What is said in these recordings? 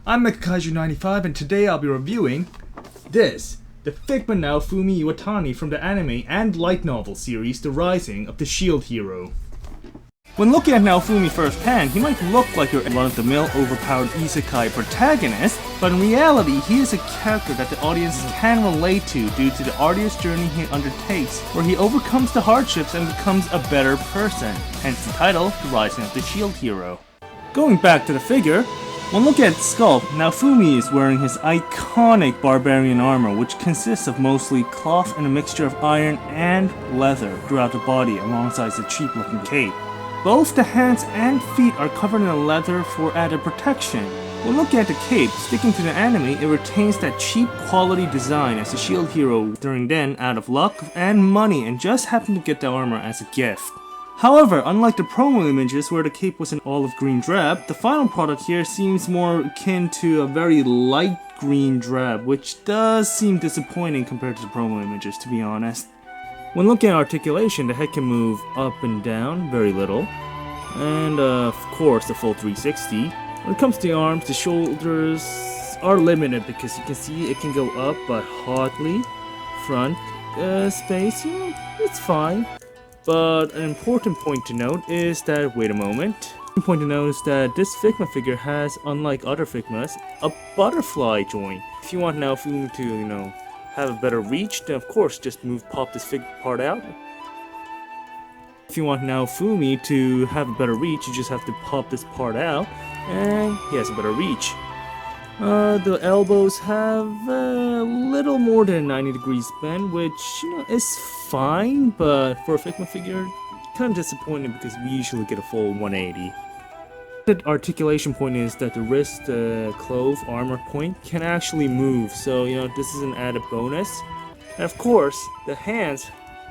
I'm MechaKaiju95 and today I'll be reviewing this, the Figma Naofumi Iwatani from the anime and light novel series The Rising of the Shield Hero. When looking at Naofumi firsthand, he might look like your run-of-the-mill overpowered isekai protagonist, but in reality he is a character that the audience can relate to due to the arduous journey he undertakes, where he overcomes the hardships and becomes a better person, hence the title, The Rising of the Shield Hero. Going back to the figure, when looking at Sculpt, Naofumi is wearing his iconic barbarian armor, which consists of mostly cloth and a mixture of iron and leather throughout the body alongside the cheap looking cape. Both the hands and feet are covered in leather for added protection. When looking at the cape, sticking to the anime, it retains that cheap quality design as the shield hero during then out of luck and money and just happened to get the armor as a gift. However, unlike the promo images where the cape was an olive green drab, the final product here seems more akin to a very light green drab, which does seem disappointing compared to the promo images, to be honest. When looking at articulation, the head can move up and down very little, and of course the full 360. When it comes to the arms, the shoulders are limited because you can see it can go up but hardly. Front space, it's fine. But an important point to note is that, wait a moment. An important point to note is that this Figma figure has, unlike other Figmas, a butterfly joint. If you want Naofumi to, have a better reach, then of course just pop this fig part out. If you want Naofumi to have a better reach, you just have to pop this part out, and he has a better reach. The elbows have a little more than a 90 degrees bend, which is fine, but for a Figma figure, kind of disappointing because we usually get a full 180. The articulation point is that the wrist, clove, armor point can actually move, so this is an added bonus. And of course, the hands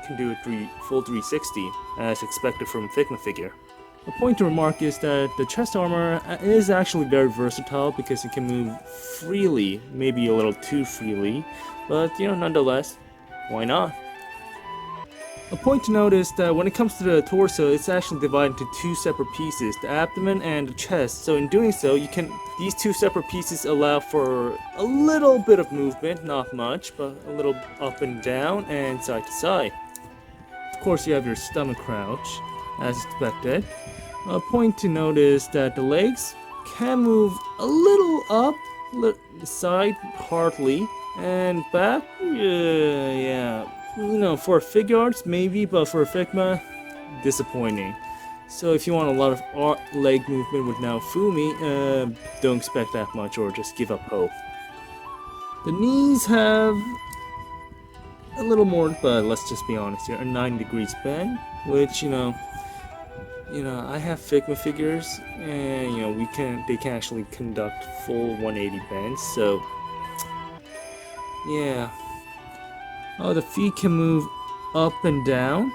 can do a full 360 as expected from a Figma figure. A point to remark is that the chest armor is actually very versatile because it can move freely, maybe a little too freely, but nonetheless, why not? A point to note is that when it comes to the torso, it's actually divided into two separate pieces, the abdomen and the chest. So in doing so, these two separate pieces allow for a little bit of movement, not much, but a little up and down and side to side. Of course, you have your stomach crouch, as expected. A point to note is that the legs can move a little up, side hardly, and back, yeah. For figure arts maybe, but for a Figma, disappointing. So if you want a lot of leg movement with Naofumi, don't expect that much or just give up hope. The knees have a little more, but let's just be honest here, a 90 degrees bend, which I have Figma figures, and they can actually conduct full 180 bends, so yeah. Oh, the feet can move up and down,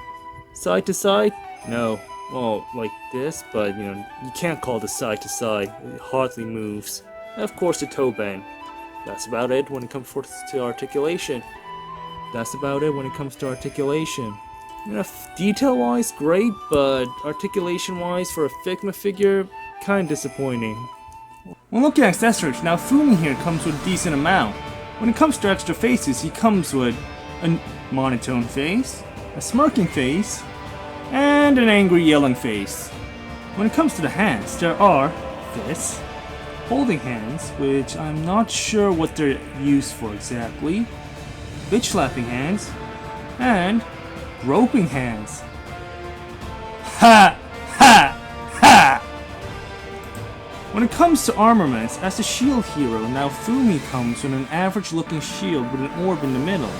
side to side. No, well, like this, but you can't call this side to side. It hardly moves. And of course, the toe bend. That's about it when it comes to articulation. Detail-wise, great, but articulation-wise for a Figma figure, kind of disappointing. When looking at accessories, Naofumi here comes with a decent amount. When it comes to extra faces, he comes with a monotone face, a smirking face, and an angry yelling face. When it comes to the hands, there are fists, holding hands, which I'm not sure what they're used for exactly, bitch slapping hands, and groping hands. Ha! Ha! Ha! When it comes to armaments, as a shield hero, Naofumi comes with an average looking shield with an orb in the middle.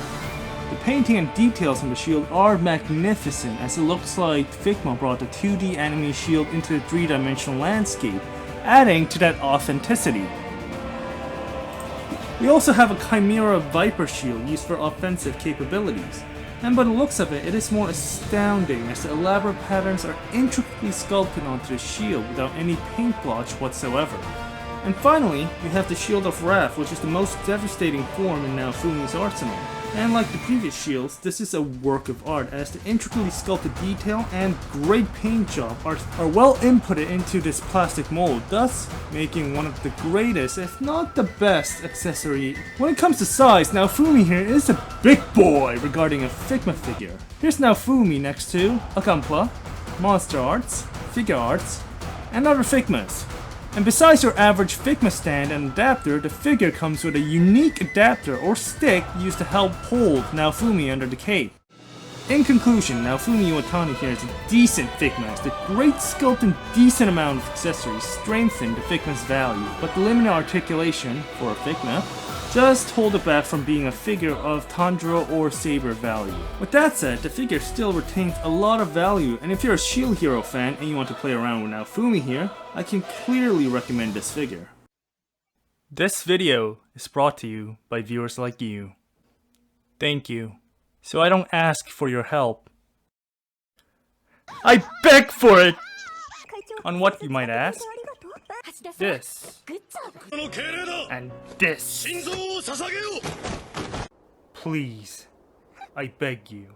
The painting and details on the shield are magnificent, as it looks like Figma brought the 2D anime shield into the 3-dimensional landscape, adding to that authenticity. We also have a Chimera Viper shield used for offensive capabilities, and by the looks of it, it is more astounding as the elaborate patterns are intricately sculpted onto the shield without any paint blotch whatsoever. And finally, we have the Shield of Wrath, which is the most devastating form in Naofumi's arsenal. And like the previous shields, this is a work of art as the intricately sculpted detail and great paint job are well inputted into this plastic mold, thus making one of the greatest, if not the best, accessory. When it comes to size, Naofumi here is a big boy regarding a Figma figure. Here's Naofumi next to Akampa, Monster Arts, Figure Arts, and other Figmas. And besides your average Figma stand and adapter, the figure comes with a unique adapter or stick used to help hold Naofumi under the cape. In conclusion, Naofumi Iwatani here is a decent Figma as the great sculpt and decent amount of accessories strengthen the Figma's value, but the limited articulation for a Figma just hold it back from being a figure of Tundra or Saber value. With that said, the figure still retains a lot of value, and if you're a Shield Hero fan and you want to play around with Naofumi here, I can clearly recommend this figure. This video is brought to you by viewers like you. Thank you. So I don't ask for your help. I beg for it! On what, you might ask? This. And this. Please, I beg you.